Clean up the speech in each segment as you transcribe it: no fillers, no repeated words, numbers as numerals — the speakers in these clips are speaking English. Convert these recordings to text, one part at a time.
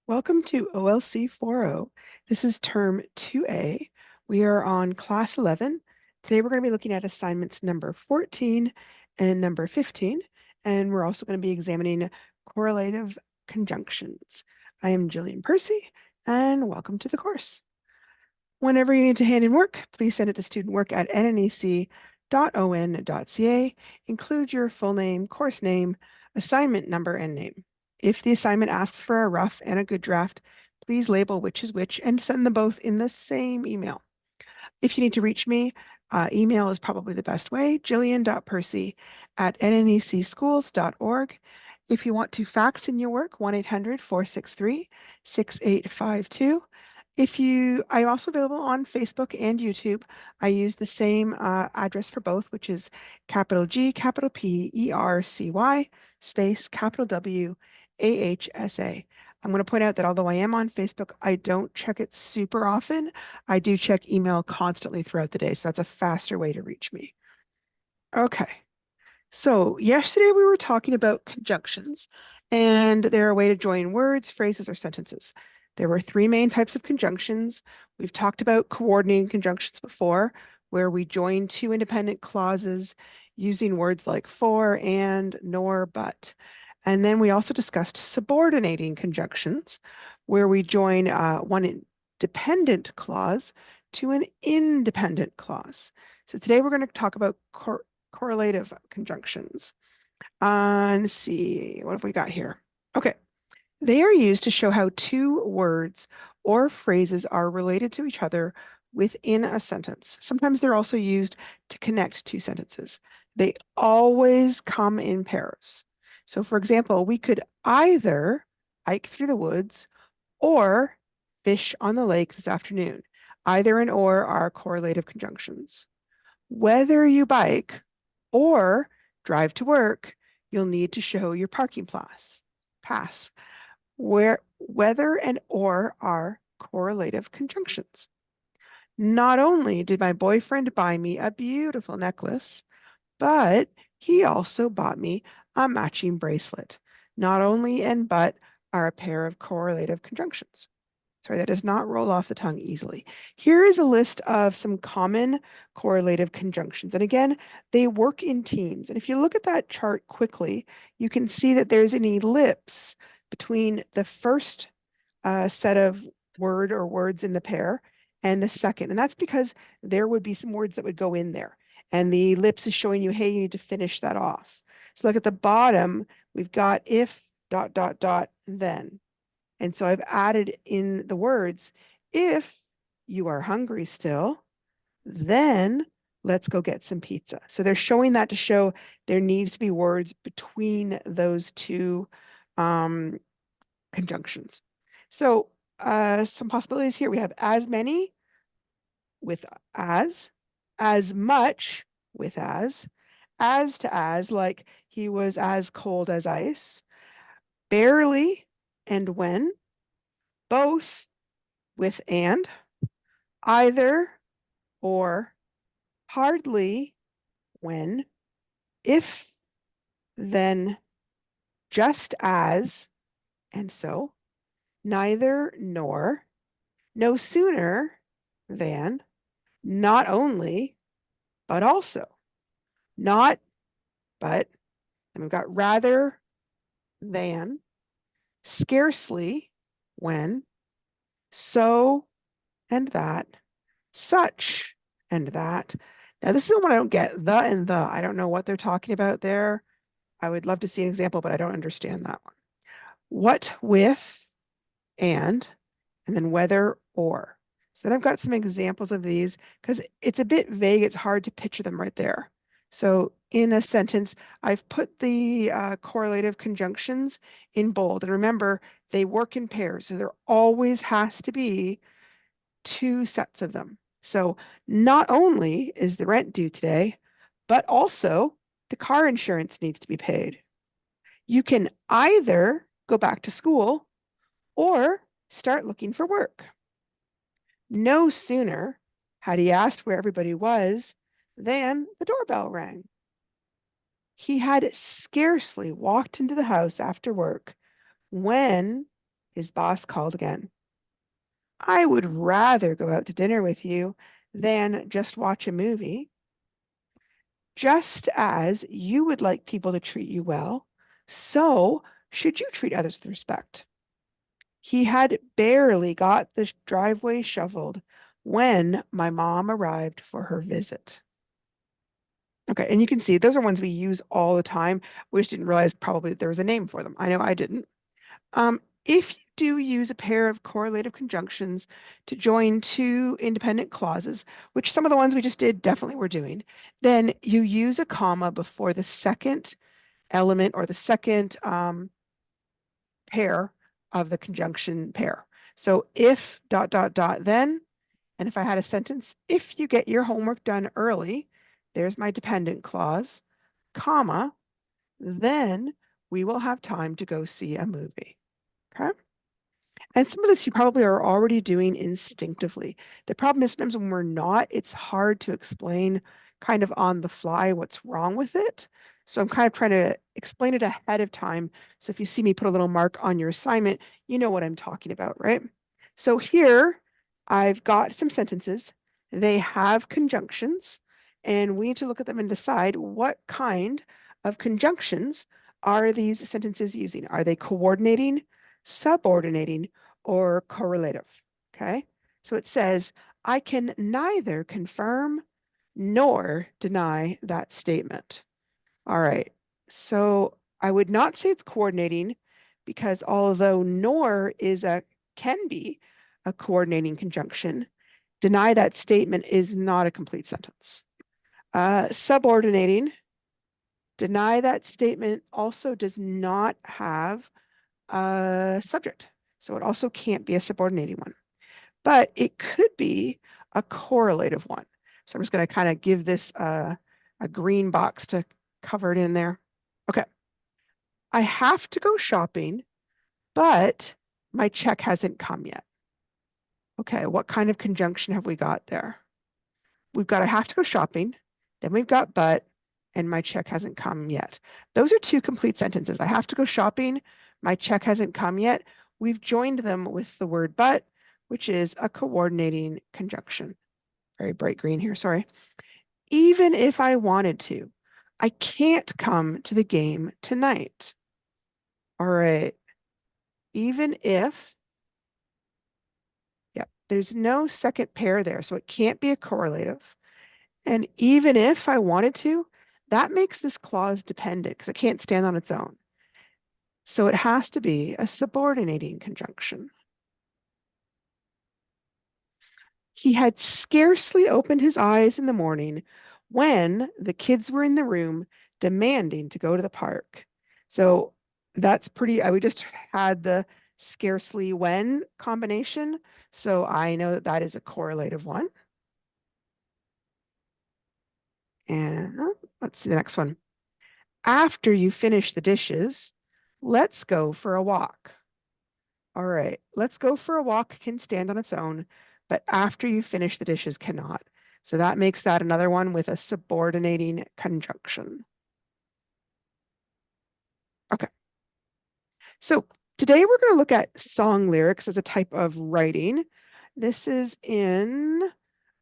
Welcome to OLC 4.0. This is term 2A. We are on class 11. Today we're going to be looking at assignments number 14 and number 15, and we're also going to be examining correlative conjunctions. I am Jillian Percy, and welcome to the course. Whenever you need to hand in work, please send it to studentwork@nnec.on.ca. Include your full name, course name, assignment number, and name. If the assignment asks for a rough and a good draft, please label which is which and send them both in the same email. If you need to reach me, email is probably the best way, jillian.percy@nnecschools.org. If you want to fax in your work, 1-800-463-6852. I'm also available on Facebook and YouTube. I use the same address for both, which is capital G, capital P, ERCY, space, capital W, AHSA. I'm going to point out that although I am on Facebook, I don't check it super often. I do check email constantly throughout the day, so that's a faster way to reach me. Okay. So yesterday we were talking about conjunctions, and they're a way to join words, phrases, or sentences. There were three main types of conjunctions. We've talked about coordinating conjunctions before, where we join two independent clauses using words like for, and, nor, but. And then we also discussed subordinating conjunctions, where we join one dependent clause to an independent clause. So today we're going to talk about correlative conjunctions. Let's see, what have we got here? Okay, they are used to show how two words or phrases are related to each other within a sentence. Sometimes they're also used to connect two sentences. They always come in pairs. So for example, we could either hike through the woods or fish on the lake this afternoon. Either and or are correlative conjunctions. Whether you bike or drive to work, you'll need to show your parking pass, where whether and or are correlative conjunctions. Not only did my boyfriend buy me a beautiful necklace, but he also bought me a matching bracelet. Not only and but are a pair of correlative conjunctions. Sorry, that does not roll off the tongue easily. Here is a list of some common correlative conjunctions. And again, they work in teams. And if you look at that chart quickly, you can see that there's an ellipse between the first set of word or words in the pair and the second. And that's because there would be some words that would go in there. And the ellipse is showing you, hey, you need to finish that off. So look at the bottom, we've got if, dot, dot, dot, then. And so I've added in the words, if you are hungry still, then let's go get some pizza. So they're showing that to show there needs to be words between those two conjunctions. So some possibilities here. We have as many with as much with as to as, like he was as cold as ice, barely and when, both with and, either or, hardly when, if, then, just as, and so, neither nor, no sooner than, not only, but also, not, but, and we've got rather than, scarcely, when, so and that, such and that. Now, this is the one I don't get, the and the. I don't know what they're talking about there. I would love to see an example, but I don't understand that one. What with and then whether or. So then I've got some examples of these because it's a bit vague. It's hard to picture them right there. So in a sentence, I've put the correlative conjunctions in bold. And remember, they work in pairs. So there always has to be two sets of them. So not only is the rent due today, but also the car insurance needs to be paid. You can either go back to school or start looking for work. No sooner had he asked where everybody was than the doorbell rang. He had scarcely walked into the house after work when His boss called again. I would rather go out to dinner with you than just watch a movie. Just as you would like people to treat you well, so should you treat others with respect. He had barely got the driveway shoveled when my mom arrived for her visit. Okay, and you can see those are ones we use all the time. We just didn't realize probably that there was a name for them. I know I didn't. If you do use a pair of correlative conjunctions to join two independent clauses, which some of the ones we just did definitely were doing, then you use a comma before the second element or the second pair of the conjunction pair. So if dot dot dot then, and if I had a sentence, if you get your homework done early, there's my dependent clause, comma, then we will have time to go see a movie. Okay. And some of this you probably are already doing instinctively. The problem is sometimes when we're not, it's hard to explain kind of on the fly what's wrong with it. So I'm kind of trying to explain it ahead of time. So if you see me put a little mark on your assignment, you know what I'm talking about, right? So here I've got some sentences. They have conjunctions, and we need to look at them and decide what kind of conjunctions are these sentences using? Are they coordinating, subordinating, or correlative? Okay. So it says, I can neither confirm nor deny that statement. All right. So I would not say it's coordinating because although nor is a can be a coordinating conjunction, deny that statement is not a complete sentence. Subordinating, deny that statement also does not have a subject. So it also can't be a subordinating one, but it could be a correlative one. So I'm just going to kind of give this a green box to cover it in there. Okay. I have to go shopping, but my check hasn't come yet. Okay. What kind of conjunction have we got there? We've got I have to go shopping, then we've got but, and my check hasn't come yet. Those are two complete sentences. I have to go shopping, my check hasn't come yet. We've joined them with the word but, which is a coordinating conjunction. Very bright green here, sorry. Even if I wanted to, I can't come to the game tonight. All right. Even if, yeah, there's no second pair there, so it can't be a correlative. And even if I wanted to, that makes this clause dependent because it can't stand on its own. So it has to be a subordinating conjunction. He had scarcely opened his eyes in the morning when the kids were in the room demanding to go to the park. So that's pretty, we just had the scarcely when combination. So I know that that is a correlative one. And let's see the next one. After you finish the dishes, let's go for a walk. All right, let's go for a walk can stand on its own, but after you finish the dishes cannot. So that makes that another one with a subordinating conjunction. Okay, so today we're going to look at song lyrics as a type of writing. This is in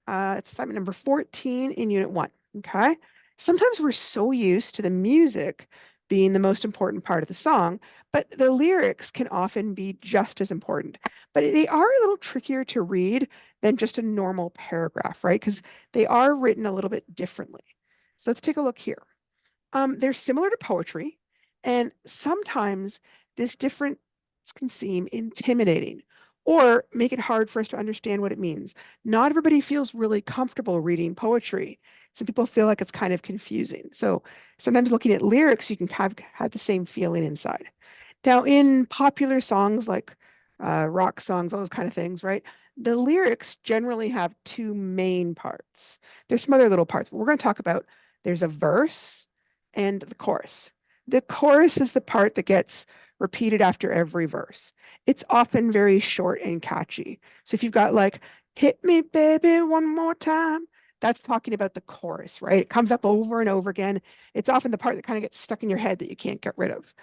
it's assignment number 14 in unit 1. Okay. Sometimes we're so used to the music being the most important part of the song, but the lyrics can often be just as important. But they are a little trickier to read than just a normal paragraph, right? Because they are written a little bit differently. So let's take a look here. They're similar to poetry, and sometimes this difference can seem intimidating or make it hard for us to understand what it means. Not everybody feels really comfortable reading poetry. Some people feel like it's kind of confusing. So sometimes looking at lyrics, you can have the same feeling inside. Now, in popular songs like rock songs, all those kind of things, right? The lyrics generally have two main parts. There's some other little parts, but we're going to talk about there's a verse and the chorus. The chorus is the part that gets repeated after every verse. It's often very short and catchy. So if you've got like, hit me, baby, one more time, that's talking about the chorus, right? It comes up over and over again. It's often the part that kind of gets stuck in your head that you can't get rid of.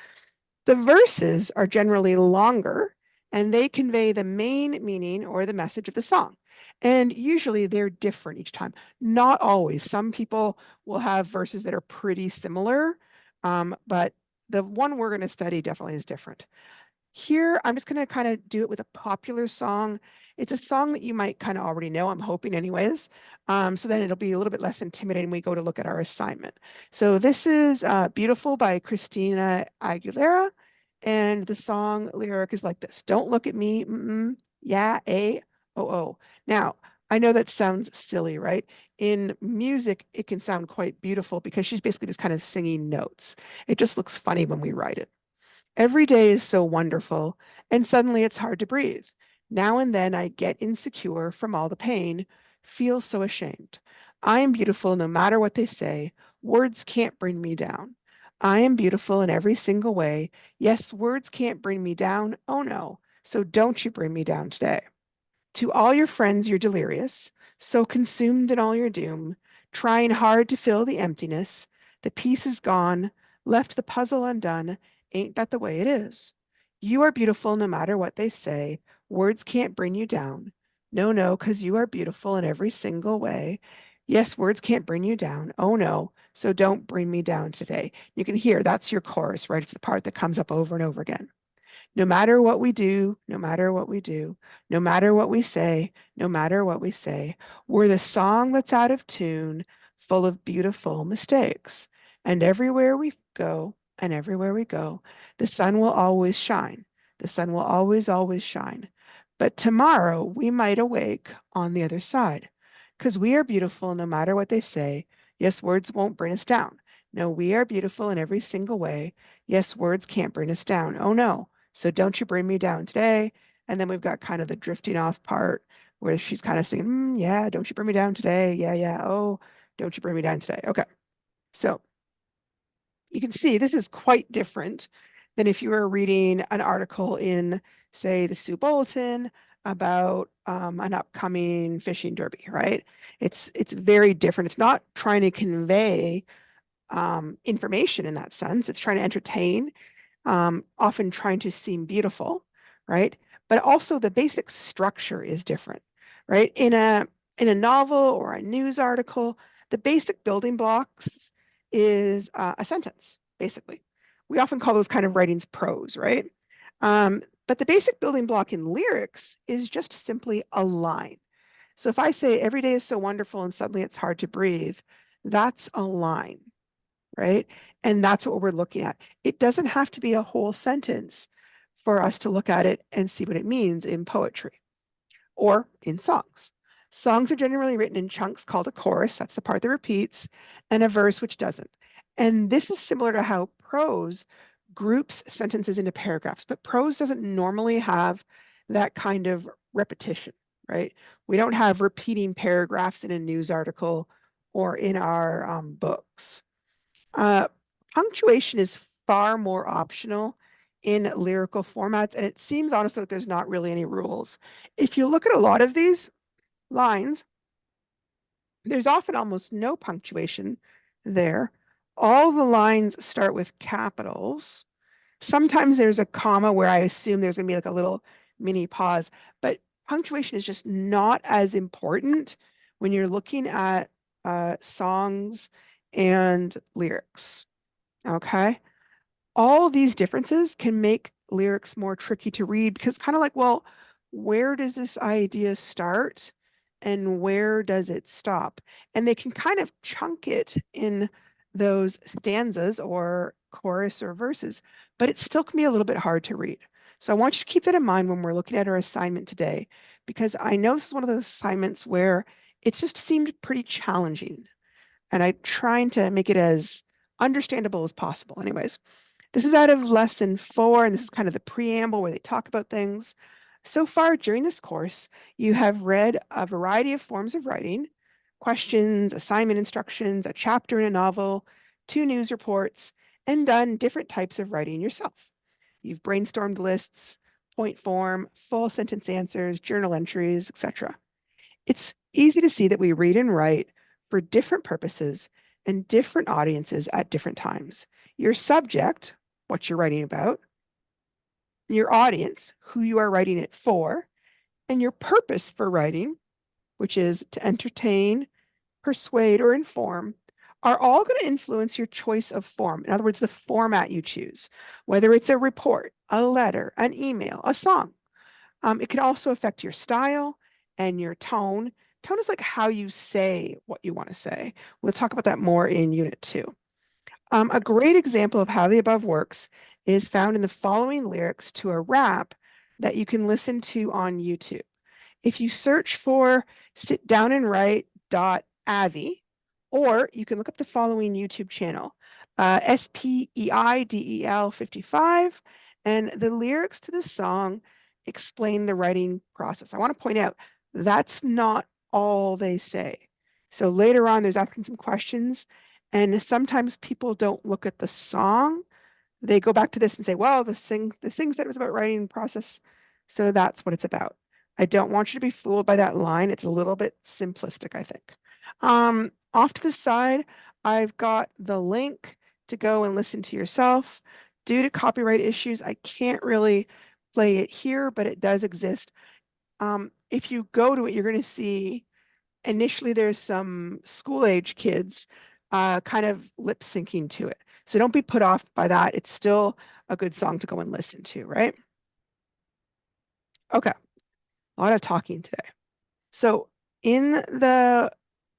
The verses are generally longer and they convey the main meaning or the message of the song. And usually they're different each time. Not always. Some people will have verses that are pretty similar, but the one we're going to study definitely is different. Here, I'm just going to kind of do it with a popular song. It's a song that you might kind of already know, I'm hoping anyways. So then it'll be a little bit less intimidating when we go to look at our assignment. So this is Beautiful by Christina Aguilera. And the song lyric is like this. Don't look at me. Yeah, oh. Now, I know that sounds silly, right? In music, it can sound quite beautiful because she's basically just kind of singing notes. It just looks funny when we write it. Every day is so wonderful, and suddenly it's hard to breathe. Now and then I get insecure from all the pain, feel so ashamed. I am beautiful no matter what they say. Words can't bring me down. I am beautiful in every single way. Yes, words can't bring me down. Oh no. So don't you bring me down today. To all your friends, you're delirious, so consumed in all your doom, trying hard to fill the emptiness. The piece is gone, left the puzzle undone. Ain't that the way it is? You are beautiful no matter what they say. Words can't bring you down. No, no, because you are beautiful in every single way. Yes, words can't bring you down. Oh no, so don't bring me down today. You can hear that's your chorus, right? It's the part that comes up over and over again. No matter what we do, no matter what we do, no matter what we say, no matter what we say, we're the song that's out of tune, full of beautiful mistakes. And everywhere we go, and everywhere we go, the sun will always shine. The sun will always, always shine. But tomorrow we might awake on the other side, because we are beautiful no matter what they say. Yes, words won't bring us down. No, we are beautiful in every single way. Yes, words can't bring us down. Oh no. So don't you bring me down today. And then we've got kind of the drifting off part where she's kind of singing, yeah, don't you bring me down today. Yeah, yeah. Oh, don't you bring me down today. Okay. So you can see this is quite different than if you were reading an article in, say, the Sioux Bulletin about an upcoming fishing derby, right? It's very different. It's not trying to convey information in that sense. It's trying to entertain, often trying to seem beautiful, right? But also the basic structure is different, right? In a novel or a news article, the basic building blocks is a sentence, basically. We often call those kind of writings prose, right? But the basic building block in lyrics is just simply a line. So if I say every day is so wonderful and suddenly it's hard to breathe, that's a line, right? And that's what we're looking at. It doesn't have to be a whole sentence for us to look at it and see what it means in poetry or in songs. Songs are generally written in chunks called a chorus, that's the part that repeats, and a verse which doesn't. And this is similar to how prose groups sentences into paragraphs, but prose doesn't normally have that kind of repetition, right? We don't have repeating paragraphs in a news article or in our books. Uh, Punctuation is far more optional in lyrical formats, and it seems honestly that there's not really any rules. If you look at a lot of these lines, there's often almost no punctuation there. All the lines start with capitals. Sometimes there's a comma where I assume there's going to be like a little mini pause, but punctuation is just not as important when you're looking at songs and lyrics. Okay. All these differences can make lyrics more tricky to read because kind of like, well, where does this idea start and where does it stop? And they can kind of chunk it in those stanzas or chorus or verses, but it still can be a little bit hard to read. So I want you to keep that in mind when we're looking at our assignment today, because I know this is one of those assignments where it's just seemed pretty challenging. And I'm trying to make it as understandable as possible. Anyways, this is out of lesson 4, and this is kind of the preamble where they talk about things. So far during this course, you have read a variety of forms of writing, questions, assignment instructions, a chapter in a novel, 2 news reports, and done different types of writing yourself. You've brainstormed lists, point form, full sentence answers, journal entries, etc. It's easy to see that we read and write for different purposes and different audiences at different times. Your subject, what you're writing about, your audience, who you are writing it for, and your purpose for writing, which is to entertain, persuade, or inform, are all going to influence your choice of form. In other words, the format you choose, whether it's a report, a letter, an email, a song. It can also affect your style and your tone. Tone is like how you say what you want to say. We'll talk about that more in Unit 2. A great example of how the above works is found in the following lyrics to a rap that you can listen to on YouTube. If you search for sit down and write .avi, or you can look up the following YouTube channel, SPEIDEL 55, and the lyrics to the song explain the writing process. I want to point out that's not all they say. So later on, there's asking some questions, and sometimes people don't look at the song. They go back to this and say, well, the thing said it was about writing process. So that's what it's about. I don't want you to be fooled by that line. It's a little bit simplistic, I think. Off to the side, I've got the link to go and listen to yourself. Due to copyright issues, I can't really play it here, but it does exist. If you go to it, you're going to see initially there's some school age kids kind of lip syncing to it. So don't be put off by that. It's still a good song to go and listen to, right? Okay, a lot of talking today. So in the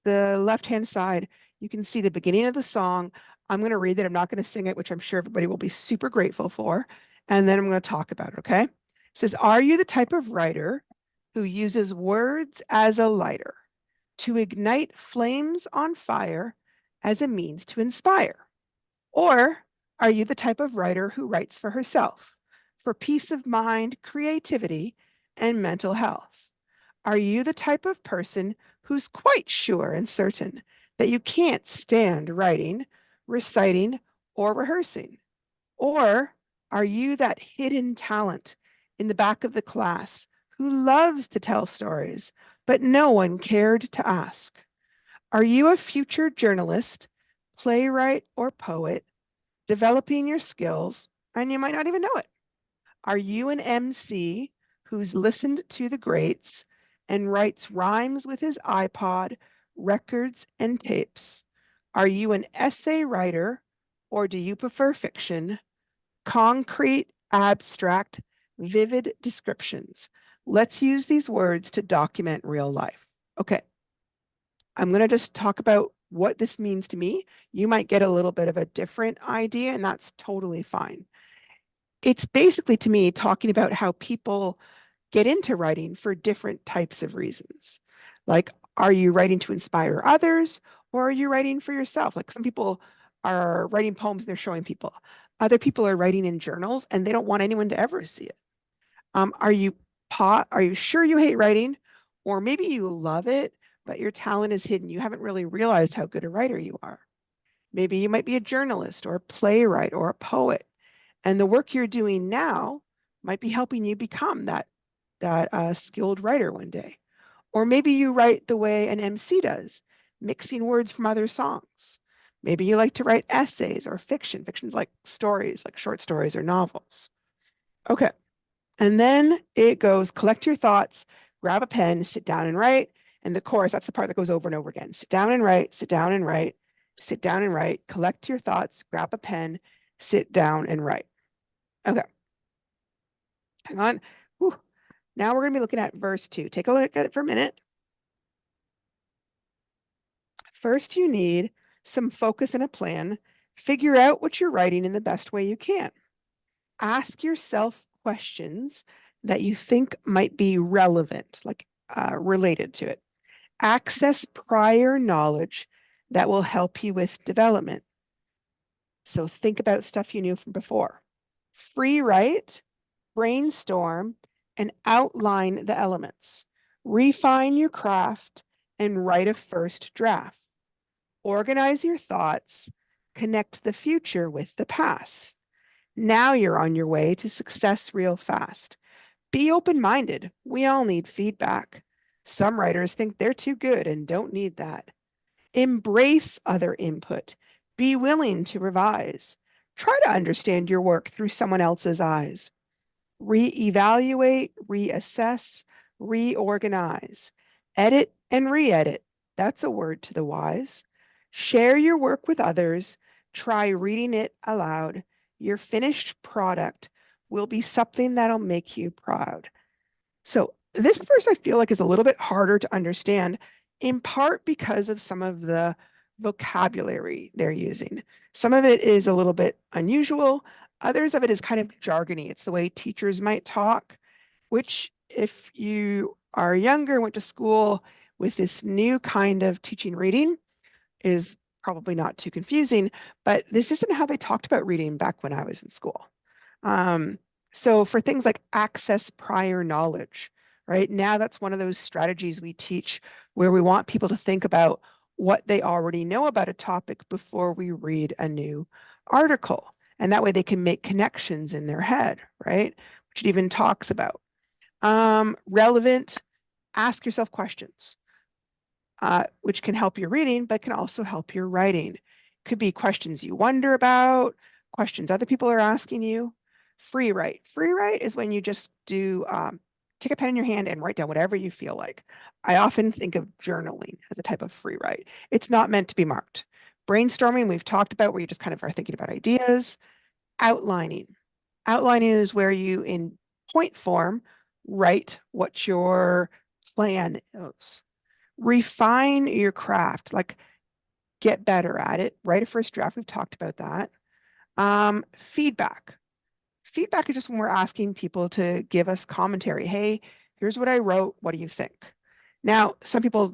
left-hand side, you can see the beginning of the song. I'm going to read it. I'm not going to sing it, which I'm sure everybody will be super grateful for. And then I'm going to talk about it, okay? It says, are you the type of writer who uses words as a lighter to ignite flames on fire as a means to inspire? Or are you the type of writer who writes for herself, for peace of mind, creativity, and mental health? Are you the type of person who's quite sure and certain that you can't stand writing, reciting, or rehearsing? Or are you that hidden talent in the back of the class who loves to tell stories, but no one cared to ask? Are you a future journalist, playwright, or poet developing your skills, and you might not even know it? Are you an MC who's listened to the greats and writes rhymes with his iPod, records, and tapes? Are you an essay writer, or do you prefer fiction? Concrete, abstract, vivid descriptions. Let's use these words to document real life. Okay, I'm going to just talk about what this means to me. You might get a little bit of a different idea, and that's totally fine. It's basically, to me, talking about how people get into writing for different types of reasons. Like, are you writing to inspire others, or are you writing for yourself? Like, some people are writing poems and they're showing people. Other people are writing in journals and they don't want anyone to ever see it. Are you sure you hate writing? Or maybe you love it, but your talent is hidden. You haven't really realized how good a writer you are. Maybe you might be a journalist or a playwright or a poet. And the work you're doing now might be helping you become that skilled writer one day. Or maybe you write the way an MC does, mixing words from other songs. Maybe you like to write essays or fiction. Fiction's like stories, like short stories or novels. Okay. And then it goes, collect your thoughts, grab a pen, sit down and write. And the chorus, that's the part that goes over and over again. Sit down and write, sit down and write, sit down and write, collect your thoughts, grab a pen, sit down and write. Okay. Hang on. Whew. Now we're going to be looking at verse 2. Take a look at it for a minute. First, you need some focus and a plan. Figure out what you're writing in the best way you can. Ask yourself questions that you think might be relevant, like related to it. Access prior knowledge that will help you with development. So think about stuff you knew from before. Free write, brainstorm, and outline the elements. Refine your craft and write a first draft. Organize your thoughts, connect the future with the past. Now you're on your way to success real fast. Be open-minded. We all need feedback. Some writers think they're too good and don't need that. Embrace other input. Be willing to revise. Try to understand your work through someone else's eyes. Reevaluate, reassess, reorganize, edit and re-edit. That's a word to the wise. Share your work with others. Try reading it aloud. Your finished product will be something that'll make you proud. So this verse I feel like is a little bit harder to understand, in part because of some of the vocabulary they're using. Some of it is a little bit unusual. Others of it is kind of jargony. It's the way teachers might talk, which if you are younger, went to school with this new kind of teaching reading, is probably not too confusing, but this isn't how they talked about reading back when I was in school. Um, so for things like access prior knowledge, right? Now that's one of those strategies we teach where we want people to think about what they already know about a topic before we read a new article. And that way they can make connections in their head, right? Which it even talks about. Relevant, ask yourself questions, which can help your reading, but can also help your writing. Could be questions you wonder about, questions other people are asking you. Free write. Free write is when you just do take a pen in your hand and write down whatever you feel like. I often think of journaling as a type of free write. It's not meant to be marked. Brainstorming, we've talked about where you just kind of are thinking about ideas. Outlining. Outlining is where you, in point form, write what your plan is. Refine your craft, like get better at it. Write a first draft. We've talked about that. Feedback. Feedback is just when we're asking people to give us commentary. Hey, here's what I wrote. What do you think? Now, some people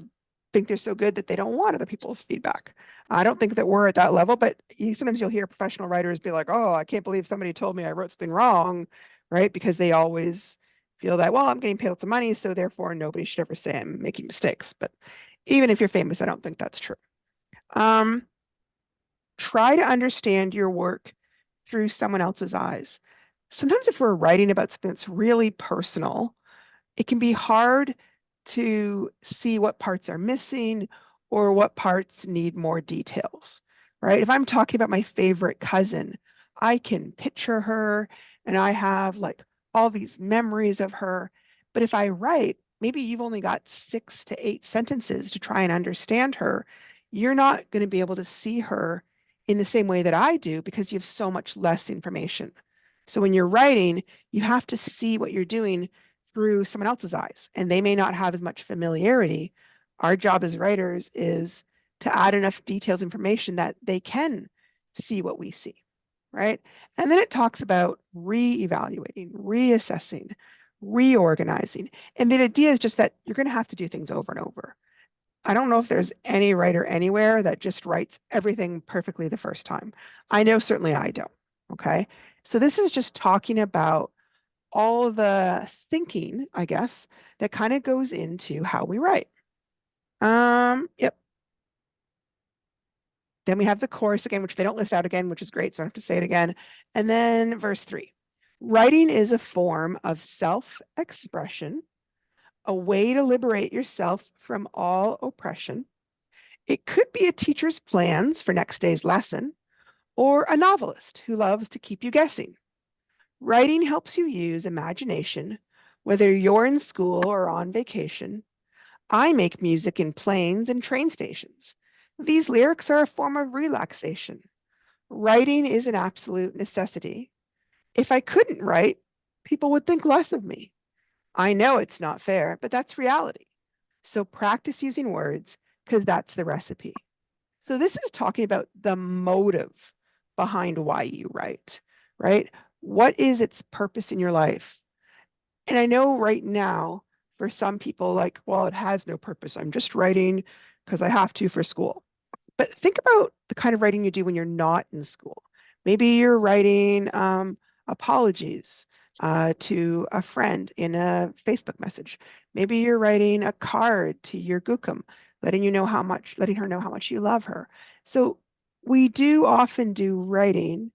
think they're so good that they don't want other people's feedback. I don't think that we're at that level, but sometimes you'll hear professional writers be like, oh, I can't believe somebody told me I wrote something wrong, right? Because they always feel that, well, I'm getting paid lots of money, so therefore nobody should ever say I'm making mistakes. But even if you're famous, I don't think that's true. Um, Try to understand your work through someone else's eyes. Sometimes if we're writing about something that's really personal, it can be hard to see what parts are missing or what parts need more details, right? If I'm talking about my favorite cousin, I can picture her and I have like all these memories of her. But if I write, maybe you've only got 6 to 8 sentences to try and understand her. You're not going to be able to see her in the same way that I do because you have so much less information. So when you're writing, you have to see what you're doing through someone else's eyes, and they may not have as much familiarity. Our job as writers is to add enough details, information that they can see what we see, right? And then it talks about re-evaluating, reassessing, reorganizing. And the idea is just that you're going to have to do things over and over. I don't know if there's any writer anywhere that just writes everything perfectly the first time. I know certainly I don't. Okay. So this is just talking about all the thinking, I guess, that kind of goes into how we write. Yep. Then we have the chorus again, which they don't list out again, which is great. So I don't have to say it again. And then verse 3. Writing is a form of self-expression, a way to liberate yourself from all oppression. It could be a teacher's plans for next day's lesson, or a novelist who loves to keep you guessing. Writing helps you use imagination, whether you're in school or on vacation. I make music in planes and train stations. These lyrics are a form of relaxation. Writing is an absolute necessity. If I couldn't write, people would think less of me. I know it's not fair, but that's reality. So practice using words because that's the recipe. So this is talking about the motive behind why you write, right? What is its purpose in your life? And I know right now, for some people, like, well, it has no purpose. I'm just writing because I have to for school. But think about the kind of writing you do when you're not in school. Maybe you're writing apologies to a friend in a Facebook message. Maybe you're writing a card to your Gookum, letting her know how much you love her. So we do often do writing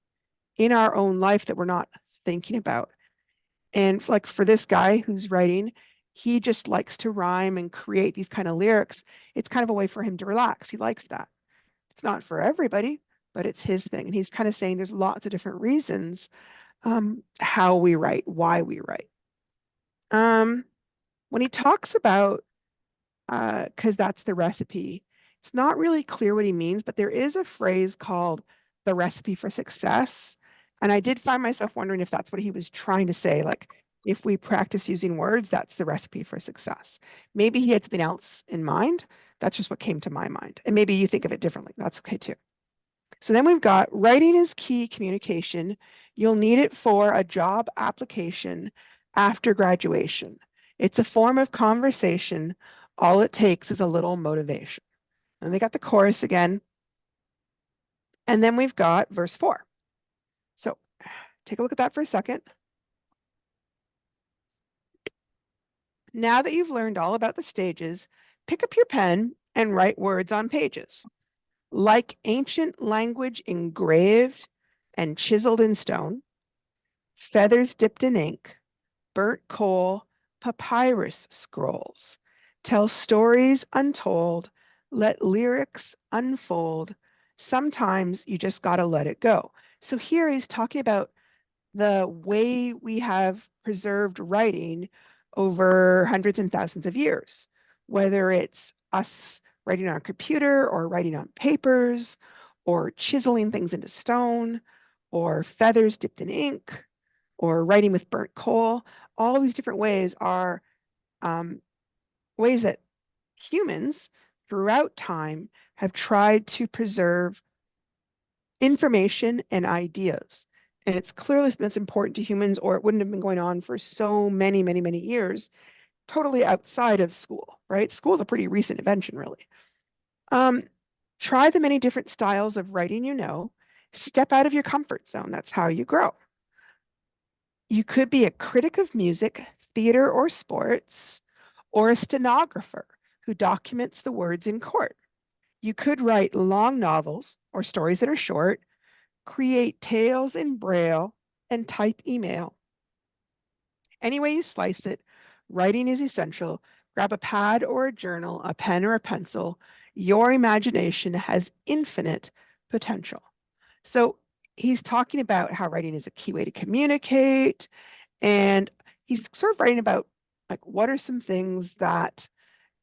in our own life that we're not thinking about. And like for this guy who's writing, he just likes to rhyme and create these kind of lyrics. It's kind of a way for him to relax. He likes that. It's not for everybody, but it's his thing. And he's kind of saying there's lots of different reasons how we write, why we write. Um, when he talks about, because that's the recipe, it's not really clear what he means, but there is a phrase called the recipe for success. And I did find myself wondering if that's what he was trying to say. Like, if we practice using words, that's the recipe for success. Maybe he had something else in mind. That's just what came to my mind. And maybe you think of it differently. That's okay too. So then we've got writing is key communication. You'll need it for a job application after graduation. It's a form of conversation. All it takes is a little motivation. And they got the chorus again. And then we've got verse 4. So take a look at that for a second. Now that you've learned all about the stages, pick up your pen and write words on pages. Like ancient language engraved and chiseled in stone, feathers dipped in ink, burnt coal, papyrus scrolls. Tell stories untold, let lyrics unfold. Sometimes you just got to let it go. So here he's talking about the way we have preserved writing over hundreds and thousands of years, whether it's us writing on a computer or writing on papers or chiseling things into stone or feathers dipped in ink or writing with burnt coal. All these different ways are um, ways that humans throughout time have tried to preserve information and ideas. And it's clearly that's important to humans, or it wouldn't have been going on for so many, many, many years, totally outside of school, right? School is a pretty recent invention, really. Um, Try the many different styles of writing you know. Step out of your comfort zone. That's how you grow. You could be a critic of music, theater, or sports, or a stenographer who documents the words in court. You could write long novels or stories that are short, create tales in Braille, and type email. Any way you slice it, writing is essential. Grab a pad or a journal, a pen or a pencil. Your imagination has infinite potential. So he's talking about how writing is a key way to communicate. And he's sort of writing about like what are some things that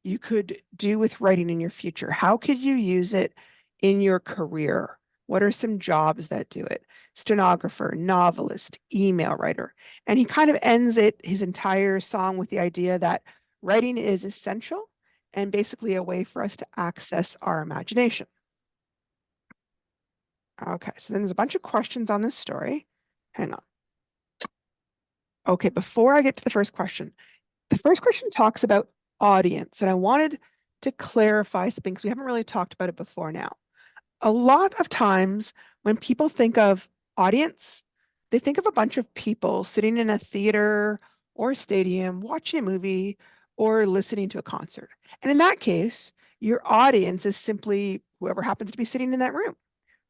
you could do with writing in your future? How could you use it in your career? What are some jobs that do it? Stenographer, novelist, email writer. And he kind of ends it, his entire song, with the idea that writing is essential and basically a way for us to access our imagination. Okay, so then there's a bunch of questions on this story. Hang on. Okay, before I get to the first question talks about audience, and I wanted to clarify something because we haven't really talked about it before now. A lot of times when people think of audience, they think of a bunch of people sitting in a theater or a stadium watching a movie or listening to a concert. And in that case, your audience is simply whoever happens to be sitting in that room,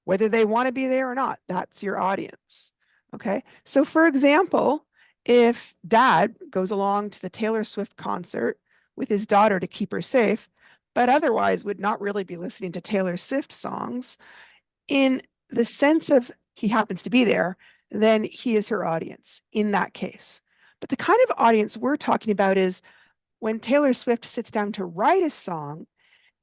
whether they want to be there or not. That's your audience. Okay. So, for example, if dad goes along to the Taylor Swift concert with his daughter to keep her safe, but otherwise would not really be listening to Taylor Swift songs, in the sense of he happens to be there, then he is her audience in that case. But the kind of audience we're talking about is when Taylor Swift sits down to write a song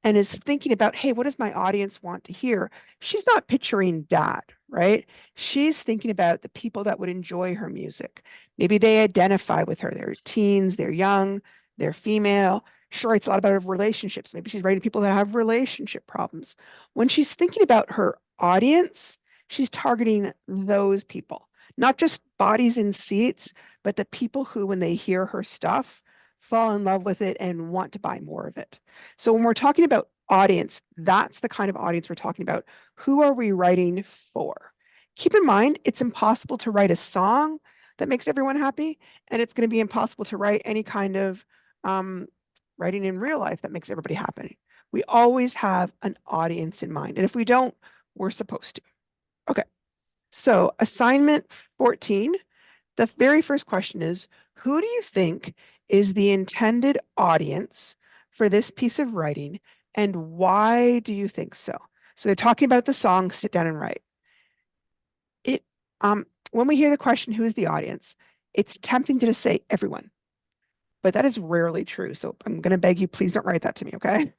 and is thinking about, hey, what does my audience want to hear? She's not picturing dad, right? She's thinking about the people that would enjoy her music. Maybe they identify with her. They're teens, they're young, they're female. She writes a lot about relationships. Maybe she's writing people that have relationship problems. When she's thinking about her audience, she's targeting those people, not just bodies in seats, but the people who, when they hear her stuff, fall in love with it and want to buy more of it. So when we're talking about audience, that's the kind of audience we're talking about. Who are we writing for? Keep in mind, it's impossible to write a song that makes everyone happy, and it's going to be impossible to write any kind of writing in real life that makes everybody happy. We always have an audience in mind, and if we don't, we're supposed to. Okay, so assignment 14, the very first question is, who do you think is the intended audience for this piece of writing, and why do you think so? So they're talking about the song Sit Down and Write. It When we hear the question, who is the audience? It's tempting to just say everyone, but that is rarely true. So I'm going to beg you, please don't write that to me, okay?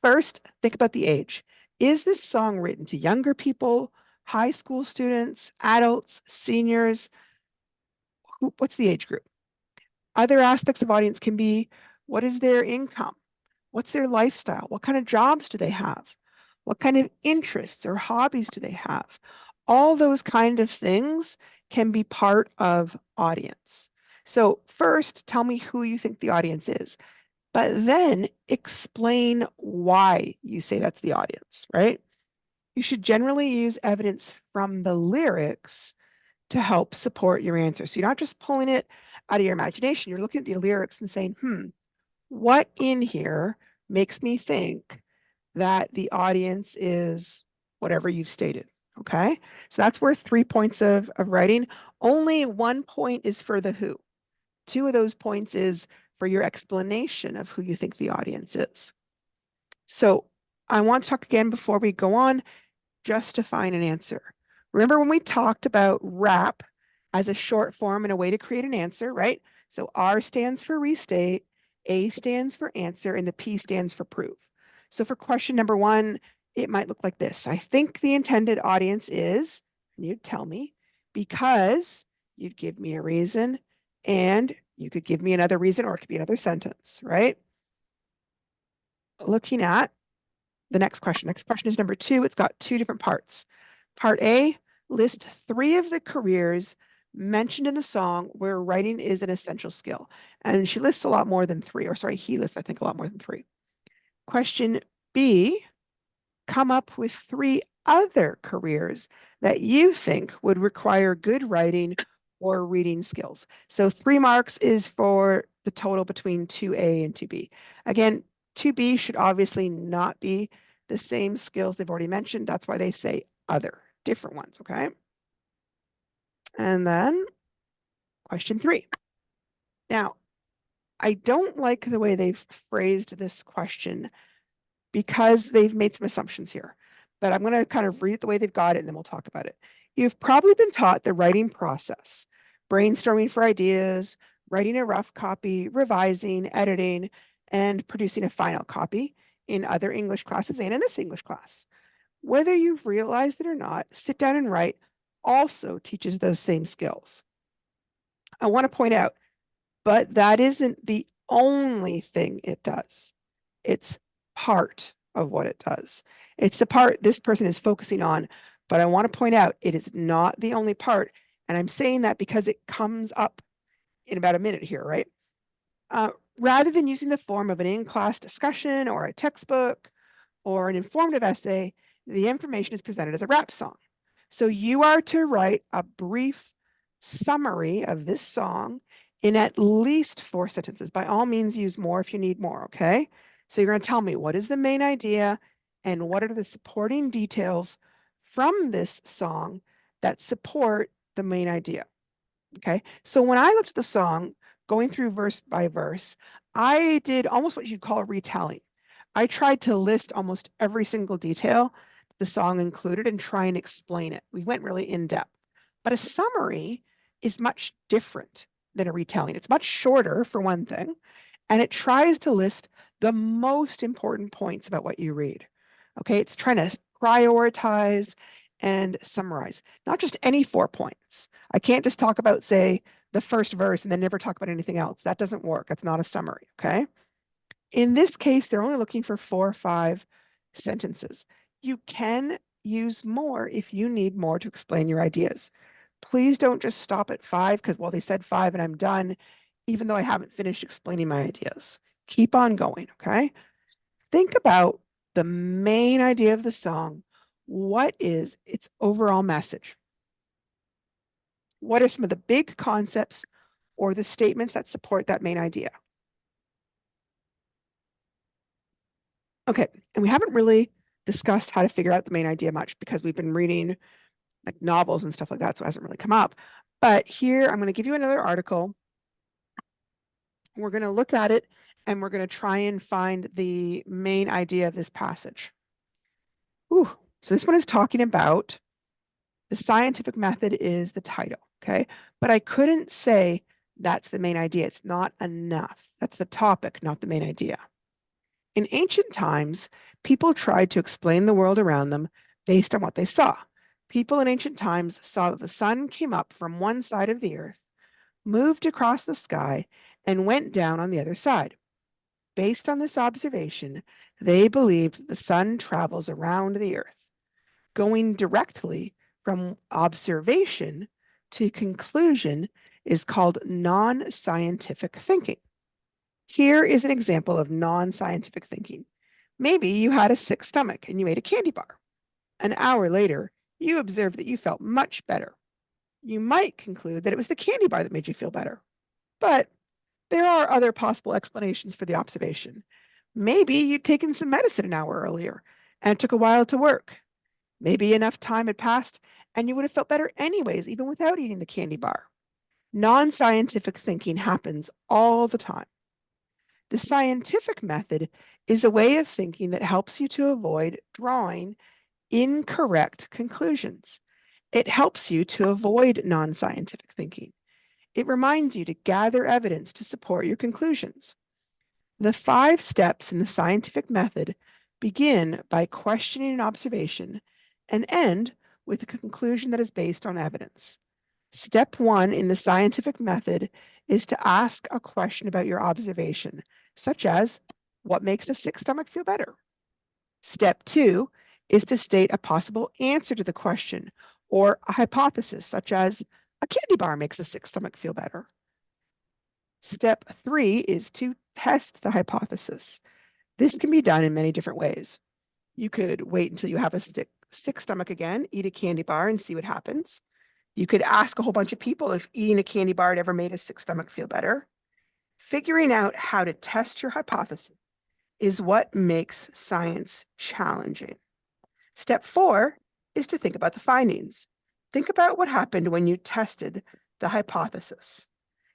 First, think about the age. Is this song written to younger people, high school students, adults, seniors? What's the age group? Other aspects of audience can be, what is their income? What's their lifestyle? What kind of jobs do they have? What kind of interests or hobbies do they have? All those kind of things can be part of audience. So first, tell me who you think the audience is, but then explain why you say that's the audience, right? You should generally use evidence from the lyrics to help support your answer. So you're not just pulling it out of your imagination. You're looking at the lyrics and saying, what in here makes me think that the audience is whatever you've stated? Okay. So that's worth 3 points of writing. Only 1 point is for the who. 2 of those points is for your explanation of who you think the audience is. So I want to talk again before we go on, just to find an answer. Remember when we talked about wrap as a short form and a way to create an answer, right? So R stands for restate, A stands for answer, and the P stands for prove. So for question number 1, it might look like this. I think the intended audience is, and you'd tell me, because you'd give me a reason, and you could give me another reason, or it could be another sentence, right? Looking at the next question. Next question is number 2. It's got 2 different parts. Part A, list 3 of the careers mentioned in the song where writing is an essential skill. And she lists a lot more than 3, or sorry, he lists, I think, a lot more than 3. Question B, come up with 3 other careers that you think would require good writing or reading skills. So 3 marks is for the total between 2A and 2B. Again, 2B should obviously not be the same skills they've already mentioned. That's why they say other, different ones, okay? And then question 3. Now, I don't like the way they've phrased this question because they've made some assumptions here. But I'm going to kind of read it the way they've got it, and then we'll talk about it. You've probably been taught the writing process, brainstorming for ideas, writing a rough copy, revising, editing, and producing a final copy in other English classes and in this English class. Whether you've realized it or not, sit down and write also teaches those same skills. I want to point out, but that isn't the only thing it does. It's part of what it does. It's the part this person is focusing on, but I want to point out it is not the only part. And I'm saying that because it comes up in about a minute here, right? Rather than using the form of an in-class discussion or a textbook or an informative essay, the information is presented as a rap song. So you are to write a brief summary of this song in at least 4 sentences. By all means, use more if you need more, okay? So you're going to tell me what is the main idea and what are the supporting details from this song that support the main idea. Okay. So when I looked at the song, going through verse by verse, I did almost what you'd call a retelling. I tried to list almost every single detail the song included and try and explain it. We went really in depth. But a summary is much different than a retelling. It's much shorter, for one thing, and it tries to list the most important points about what you read. Okay. It's trying to prioritize and summarize, not just any 4 points. I can't just talk about, say, the first verse and then never talk about anything else. That doesn't work. That's not a summary, okay? In this case, they're only looking for 4 or 5 sentences. You can use more if you need more to explain your ideas. Please don't just stop at 5 because, well, they said 5 and I'm done, even though I haven't finished explaining my ideas. Keep on going, okay? Think about the main idea of the song. What is its overall message? What are some of the big concepts or the statements that support that main idea? Okay, and we haven't really discussed how to figure out the main idea much because we've been reading like novels and stuff like that, so it hasn't really come up. But here, I'm going to give you another article. We're going to look at it and we're going to try and find the main idea of this passage. Ooh, so this one is talking about The scientific method is the title, okay? But I couldn't say that's the main idea. It's not enough. That's the topic, not the main idea. In ancient times, people tried to explain the world around them based on what they saw. People in ancient times saw that the sun came up from one side of the earth, moved across the sky, and went down on the other side. Based on this observation, they believed that the sun travels around the earth. Going directly from observation to conclusion is called non-scientific thinking. Here is an example of non-scientific thinking. Maybe you had a sick stomach and you ate a candy bar. An hour later, you observed that you felt much better. You might conclude that it was the candy bar that made you feel better. But there are other possible explanations for the observation. Maybe you'd taken some medicine an hour earlier and it took a while to work. Maybe enough time had passed and you would have felt better anyways, even without eating the candy bar. Non-scientific thinking happens all the time. The scientific method is a way of thinking that helps you to avoid drawing incorrect conclusions. It helps you to avoid non-scientific thinking. It reminds you to gather evidence to support your conclusions. The 5 steps in the scientific method begin by questioning an observation and end with a conclusion that is based on evidence. Step 1 in the scientific method is to ask a question about your observation, such as, what makes a sick stomach feel better? Step 2 is to state a possible answer to the question or a hypothesis, such as, a candy bar makes a sick stomach feel better. Step 3 is to test the hypothesis. This can be done in many different ways. You could wait until you have a sick stomach again, eat a candy bar and see what happens. You could ask a whole bunch of people if eating a candy bar had ever made a sick stomach feel better. Figuring out how to test your hypothesis is what makes science challenging. Step 4 is to think about the findings. Think about what happened when you tested the hypothesis.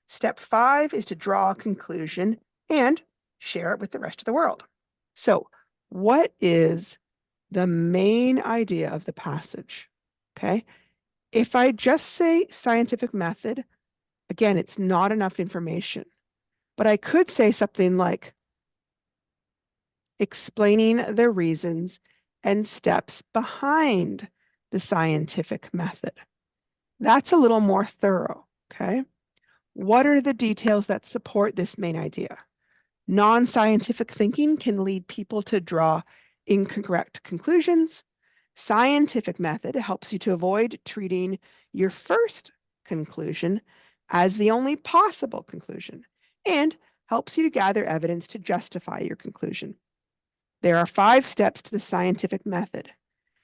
Step 5 is to draw a conclusion and share it with the rest of the world. So, what is the main idea of the passage? Okay. If I just say scientific method, again, it's not enough information. But I could say something like explaining the reasons and steps behind the scientific method. That's a little more thorough, okay? What are the details that support this main idea? Non-scientific thinking can lead people to draw incorrect conclusions. Scientific method helps you to avoid treating your first conclusion as the only possible conclusion and helps you to gather evidence to justify your conclusion. There are 5 steps to the scientific method.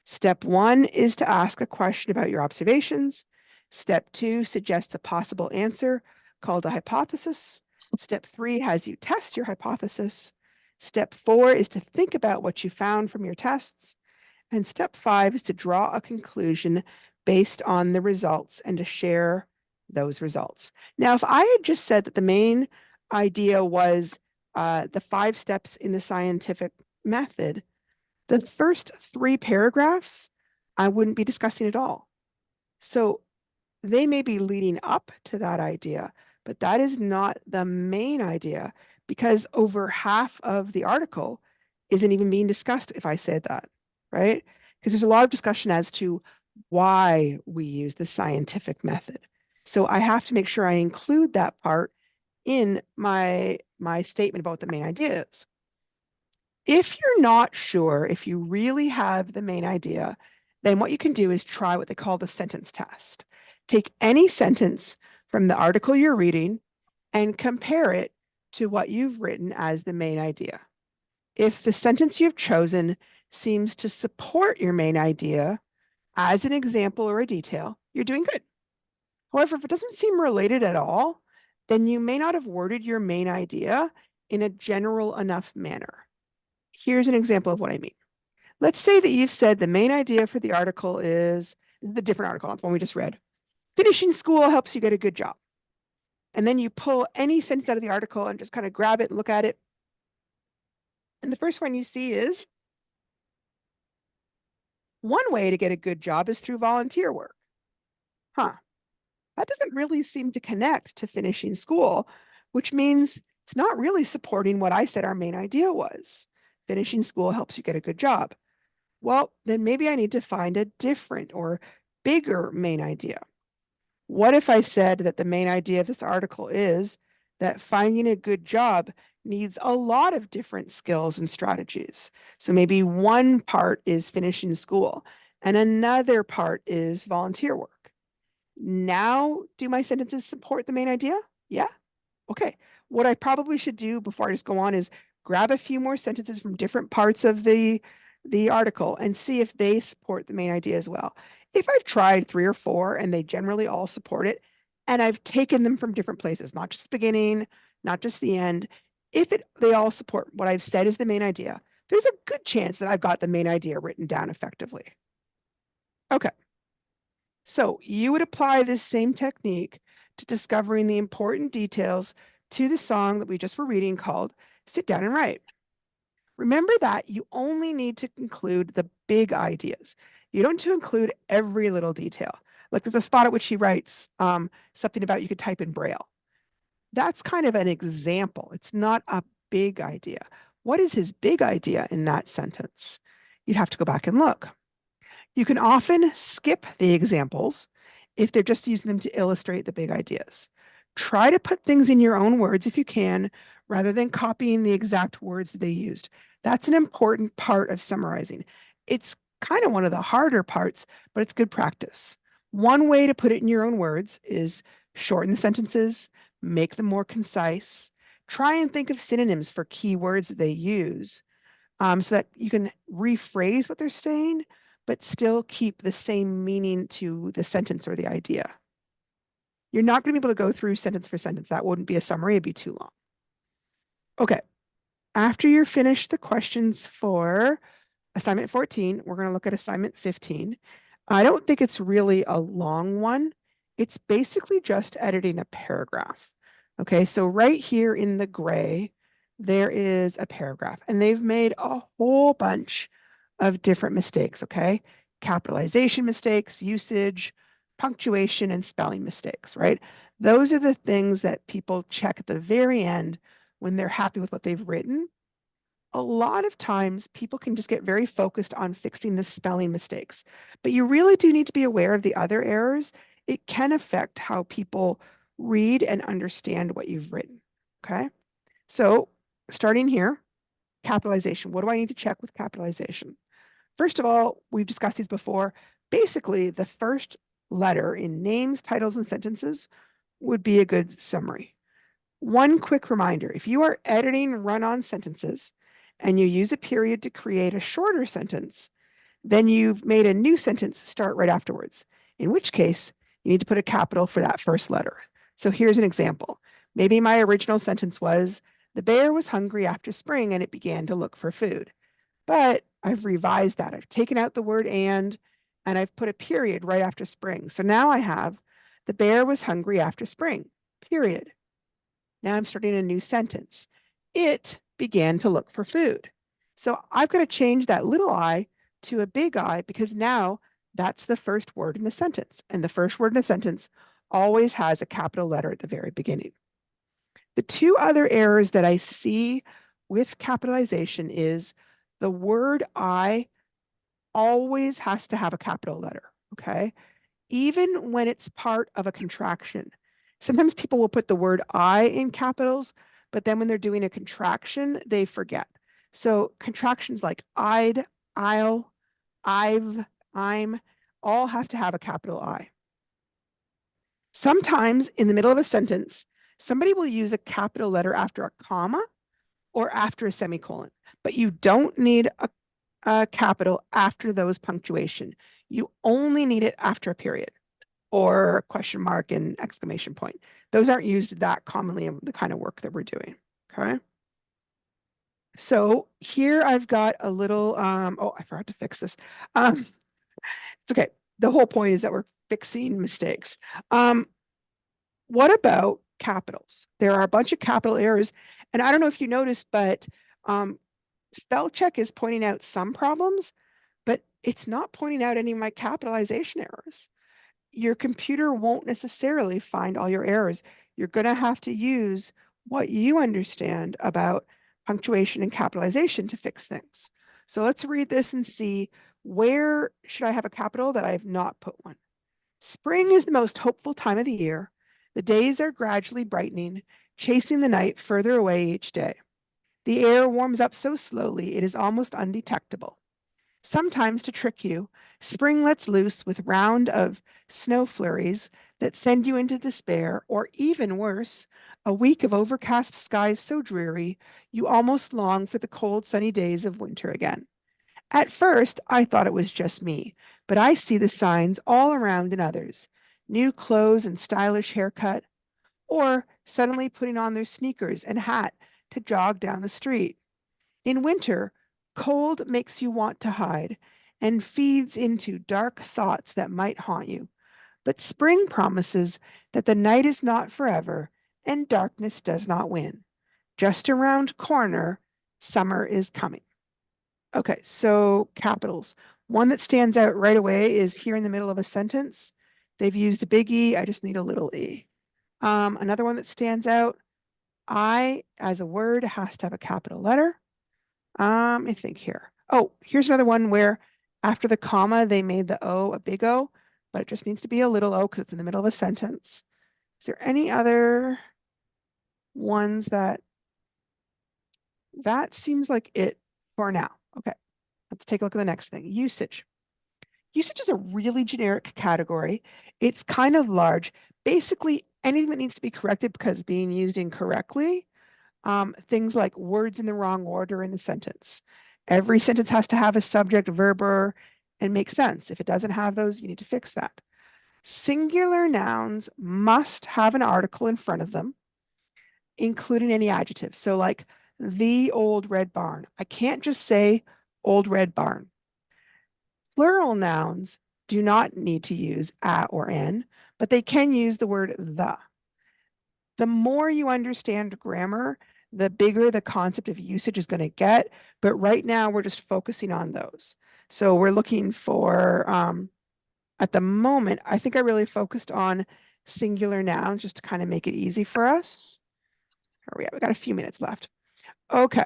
Step 1 is to ask a question about your observations. Step 2 suggests a possible answer called a hypothesis. Step 3 has you test your hypothesis. Step 4 is to think about what you found from your tests. And step 5 is to draw a conclusion based on the results and to share those results. Now, if I had just said that the main idea was the 5 steps in the scientific method, the first 3 paragraphs I wouldn't be discussing at all. So they may be leading up to that idea, but that is not the main idea because over half of the article isn't even being discussed if I said that, right? Because there's a lot of discussion as to why we use the scientific method. So I have to make sure I include that part in my statement about the main ideas. If you're not sure if you really have the main idea, then what you can do is try what they call the sentence test. Take any sentence from the article you're reading and compare it to what you've written as the main idea. If the sentence you've chosen seems to support your main idea as an example or a detail, you're doing good. However, if it doesn't seem related at all, then you may not have worded your main idea in a general enough manner. Here's an example of what I mean. Let's say that you've said the main idea for the article is the different article, the one we just read. Finishing school helps you get a good job. And then you pull any sentence out of the article and just kind of grab it and look at it. And the first one you see is, One way to get a good job is through volunteer work. Huh, that doesn't really seem to connect to finishing school, which means it's not really supporting what I said our main idea was. Finishing school helps you get a good job. Well, then maybe I need to find a different or bigger main idea. What if I said that the main idea of this article is that finding a good job needs a lot of different skills and strategies? So maybe one part is finishing school and another part is volunteer work. Now, do my sentences support the main idea? Yeah. Okay. What I probably should do before I just go on is grab a few more sentences from different parts of the article and see if they support the main idea as well. If I've tried 3 or 4 and they generally all support it, and I've taken them from different places, not just the beginning, not just the end, if they all support what I've said is the main idea, there's a good chance that I've got the main idea written down effectively. Okay. So you would apply this same technique to discovering the important details to the song that we just were reading called Sit Down and Write. Remember that you only need to include the big ideas. You don't need to include every little detail. Like there's a spot at which he writes something about you could type in Braille. That's kind of an example. It's not a big idea. What is his big idea in that sentence? You'd have to go back and look. You can often skip the examples if they're just using them to illustrate the big ideas. Try to put things in your own words if you can, rather than copying the exact words that they used. That's an important part of summarizing. It's kind of one of the harder parts, but it's good practice. One way to put it in your own words is shorten the sentences, make them more concise. Try and think of synonyms for key words that they use so that you can rephrase what they're saying, but still keep the same meaning to the sentence or the idea. You're not going to be able to go through sentence for sentence. That wouldn't be a summary, it'd be too long. Okay, after you're finished the questions for assignment 14, we're going to look at assignment 15. I don't think it's really a long one. It's basically just editing a paragraph. Okay, so right here in the gray, there is a paragraph, and they've made a whole bunch of different mistakes, okay? Capitalization mistakes, usage, punctuation, and spelling mistakes, right? Those are the things that people check at the very end when they're happy with what they've written. A lot of times people can just get very focused on fixing the spelling mistakes, but you really do need to be aware of the other errors. It can affect how people read and understand what you've written. Okay. So starting here, capitalization. What do I need to check with capitalization? First of all, we've discussed these before. Basically, the first letter in names, titles, and sentences would be a good summary. One quick reminder, if you are editing run-on sentences and you use a period to create a shorter sentence, then you've made a new sentence start right afterwards, in which case you need to put a capital for that first letter. So here's an example. Maybe my original sentence was, the bear was hungry after spring and it began to look for food. But I've revised that. I've taken out the word and I've put a period right after spring. So now I have, the bear was hungry after spring, period. Now I'm starting a new sentence. It began to look for food. So I've got to change that little I to a big I because now that's the first word in the sentence. And the first word in a sentence always has a capital letter at the very beginning. The two other errors that I see with capitalization is the word I always has to have a capital letter, okay? Even when it's part of a contraction. Sometimes people will put the word I in capitals, but then when they're doing a contraction, they forget. So contractions like I'd, I'll, I've, I'm, all have to have a capital I. Sometimes in the middle of a sentence, somebody will use a capital letter after a comma or after a semicolon, but you don't need a capital after those punctuation. You only need it after a period or question mark and exclamation point. Those aren't used that commonly in the kind of work that we're doing, okay? So here I've got a little, oh, I forgot to fix this. It's okay. The whole point is that we're fixing mistakes. What about capitals? There are a bunch of capital errors, and I don't know if you noticed, but spell check is pointing out some problems, but it's not pointing out any of my capitalization errors. Your computer won't necessarily find all your errors. You're going to have to use what you understand about punctuation and capitalization to fix things. So let's read this and see, where should I have a capital that I have not put one? Spring is the most hopeful time of the year. The days are gradually brightening, chasing the night further away each day. The air warms up so slowly it is almost undetectable. Sometimes to trick you, spring lets loose with round of snow flurries that send you into despair, or even worse, a week of overcast skies so dreary you almost long for the cold sunny days of winter again. At first, I thought it was just me, but I see the signs all around in others. New clothes and stylish haircut, or suddenly putting on their sneakers and hat to jog down the street. In winter, cold makes you want to hide and feeds into dark thoughts that might haunt you. But spring promises that the night is not forever and darkness does not win. Just around corner, summer is coming. Okay, so capitals. One that stands out right away is here in the middle of a sentence. They've used a big E. I just need a little e. Another one that stands out, I as a word has to have a capital letter. I think here. Oh, here's another one where after the comma, they made the O a big O, but it just needs to be a little O because it's in the middle of a sentence. Is there any other ones that seems like it for now? Okay, let's take a look at the next thing. Usage. Usage is a really generic category. It's kind of large. Basically, anything that needs to be corrected because being used incorrectly. Things like words in the wrong order in the sentence. Every sentence has to have a subject, verb, and make sense. If it doesn't have those, you need to fix that. Singular nouns must have an article in front of them, including any adjectives. So like the old red barn. I can't just say old red barn. Plural nouns do not need to use a or n, but they can use the word the. The more you understand grammar, the bigger the concept of usage is going to get. But right now, we're just focusing on those. So we're looking for, at the moment, I think I really focused on singular nouns just to kind of make it easy for us. Here we are. We got a few minutes left. Okay.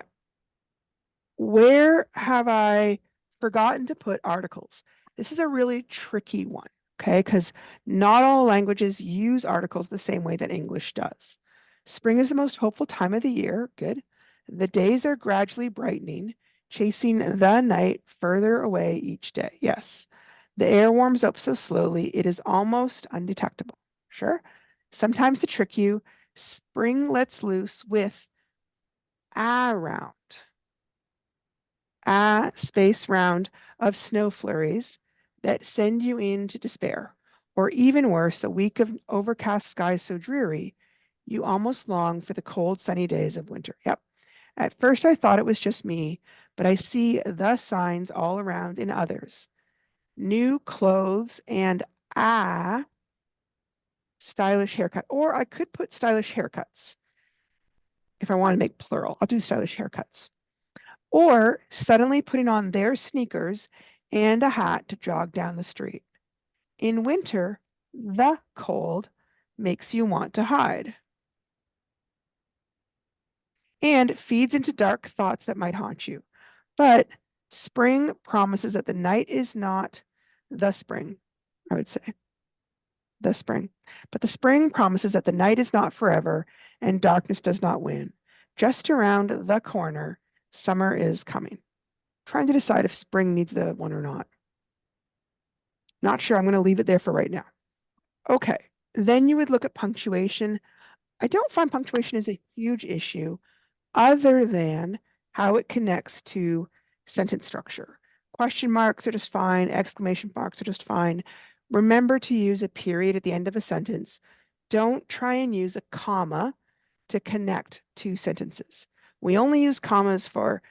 Where have I forgotten to put articles? This is a really tricky one, okay? Because not all languages use articles the same way that English does. Spring is the most hopeful time of the year. Good. The days are gradually brightening, chasing the night further away each day. Yes. The air warms up so slowly it is almost undetectable. Sure. Sometimes to trick you, spring lets loose with around a space round of snow flurries that send you into despair, or even worse, a week of overcast skies so dreary, you almost long for the cold, sunny days of winter. Yep. At first, I thought it was just me, but I see the signs all around in others. New clothes and a stylish haircut, or I could put stylish haircuts if I want to make plural. I'll do stylish haircuts. Or suddenly putting on their sneakers and a hat to jog down the street. In winter, the cold makes you want to hide and feeds into dark thoughts that might haunt you. But spring promises that the night is not the spring, I would say. The spring. But the spring promises that the night is not forever and darkness does not win. Just around the corner, summer is coming. Trying to decide if spring needs the one or not. Not sure. I'm going to leave it there for right now. Okay. Then you would look at punctuation. I don't find punctuation is a huge issue other than how it connects to sentence structure. Question marks are just fine. Exclamation marks are just fine. Remember to use a period at the end of a sentence. Don't try and use a comma to connect two sentences. We only use commas for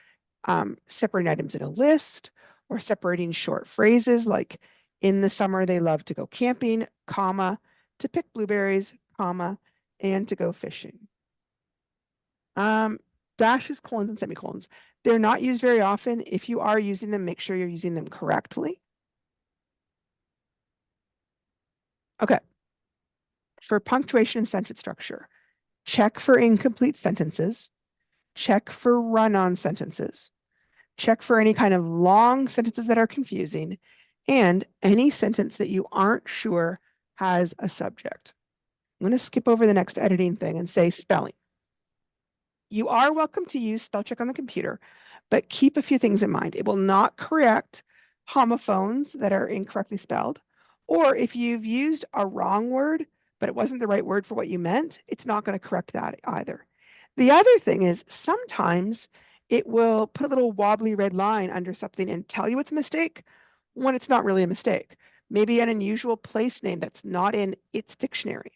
separating items in a list or separating short phrases like in the summer they love to go camping, comma, to pick blueberries, comma, and to go fishing. Dashes, colons, and semicolons. They're not used very often. If you are using them, make sure you're using them correctly. Okay. For punctuation and sentence structure, check for incomplete sentences, check for run-on sentences, check for any kind of long sentences that are confusing, and any sentence that you aren't sure has a subject. I'm going to skip over the next editing thing and say spelling. You are welcome to use spell check on the computer, but keep a few things in mind. It will not correct homophones that are incorrectly spelled, or if you've used a wrong word, but it wasn't the right word for what you meant, it's not going to correct that either. The other thing is sometimes it will put a little wobbly red line under something and tell you it's a mistake when it's not really a mistake. Maybe an unusual place name that's not in its dictionary,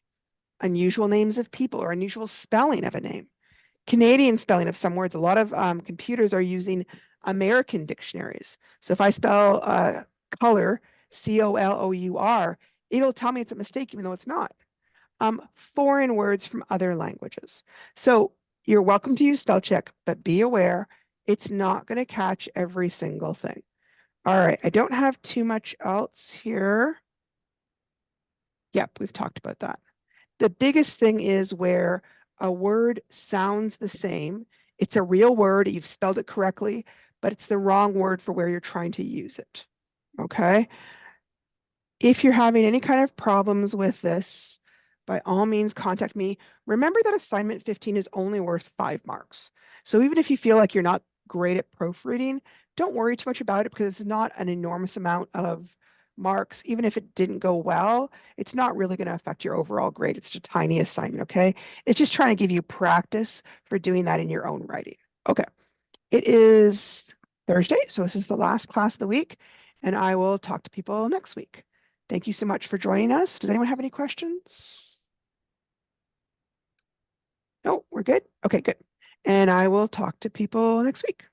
unusual names of people, or unusual spelling of a name. Canadian spelling of some words. A lot of computers are using American dictionaries. So if I spell color, C-O-L-O-U-R, it'll tell me it's a mistake, even though it's not. Foreign words from other languages. So you're welcome to use spell check, but be aware it's not going to catch every single thing. All right, I don't have too much else here. Yep, we've talked about that. The biggest thing is where a word sounds the same. It's a real word, you've spelled it correctly, but it's the wrong word for where you're trying to use it. Okay. If you're having any kind of problems with this, by all means, contact me. Remember that assignment 15 is only worth 5 marks. So even if you feel like you're not great at proofreading, don't worry too much about it because it's not an enormous amount of marks. Even if it didn't go well, it's not really going to affect your overall grade. It's just a tiny assignment, okay? It's just trying to give you practice for doing that in your own writing. Okay, it is Thursday, so this is the last class of the week, and I will talk to people next week. Thank you so much for joining us. Does anyone have any questions? No, we're good? Okay, good. And I will talk to people next week.